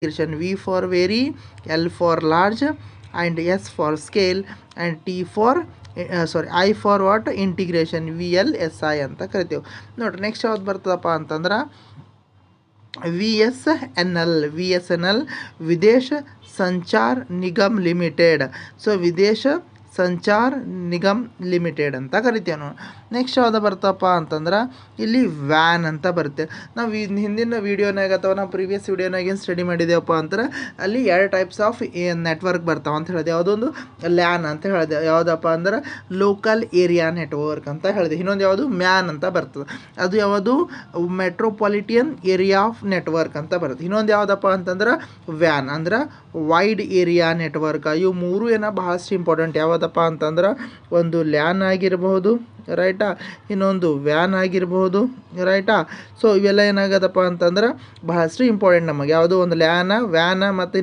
V for very, L for large, and S for scale, and T for I for what, integration, VLSI ಅಂತ ಕರಿತೀವಿ. ನೋಡ್ರಿ next ಯಾವ್ದು ಬರ್ತದಪ್ಪ ಅಂತಂದ್ರೆ VSNL ವಿದೇಶ Sanchar Nigam limited. So ವಿದೇಶ Sanchar Nigam limited ಅಂತ ಕರಿತೀವಿ ನಾವು. ನೆಕ್ಸ್ಟ್ ಯಾವ್ದು ಬರ್ತಪ್ಪ ಅಂತಂದ್ರೆ ಇಲ್ಲಿ ವ್ಯಾನ್ ಅಂತ ಬರುತ್ತೆ. ನಾವು ಹಿಂದಿನ ವೀಡಿಯೋನಾಗ ಅಥವಾ ನಾವು ಪ್ರೀವಿಯಸ್ ವೀಡಿಯೋನಾಗ ಏನು ಸ್ಟಡಿ ಮಾಡಿದ್ದೇವಪ್ಪ ಅಂದ್ರೆ ಅಲ್ಲಿ 2 ಟೈಪ್ಸ್ ಆಫ್ ನೆಟ್ವರ್ಕ್ ಬರ್ತಾವೆ ಅಂತ ಹೇಳಿದೆ. ಯಾವುದೊಂದು ಲ್ಯಾನ್ ಅಂತ ಹೇಳಿದೆ, ಯಾವುದಪ್ಪ ಅಂದ್ರೆ ಲೋಕಲ್ ಏರಿಯಾ ನೆಟ್ವರ್ಕ್ ಅಂತ ಹೇಳಿದೆ. ಇನ್ನೊಂದು ಯಾವುದು ಮ್ಯಾನ್ ಅಂತ ಬರ್ತದೆ, ಅದು ಯಾವುದು ಮೆಟ್ರೋಪಾಲಿಟಿಯನ್ ಏರಿಯಾ ಆಫ್ ನೆಟ್ವರ್ಕ್ ಅಂತ ಬರುತ್ತೆ. ಇನ್ನೊಂದು ಯಾವುದಪ್ಪ ಅಂತಂದ್ರೆ ವ್ಯಾನ್ ಅಂದ್ರೆ ವೈಡ್ ಏರಿಯಾ ನೆಟ್ವರ್ಕ್. ಇವು ಮೂರು ಬಹಳಷ್ಟು ಇಂಪಾರ್ಟೆಂಟ್. ಯಾವುದಪ್ಪ ಅಂತಂದ್ರೆ ಒಂದು ಲ್ಯಾನ್ ಆಗಿರಬಹುದು, ರೈಟಾ, ಇನ್ನೊಂದು ವ್ಯಾನ್ ಆಗಿರ್ಬೋದು, ರೈಟಾ. ಸೊ ಇವೆಲ್ಲ ಏನಾಗದಪ್ಪ ಅಂತಂದ್ರೆ ಬಹಳಷ್ಟು ಇಂಪಾರ್ಟೆಂಟ್ ನಮಗೆ. ಯಾವುದು ಒಂದು ವ್ಯಾನ ಮತ್ತು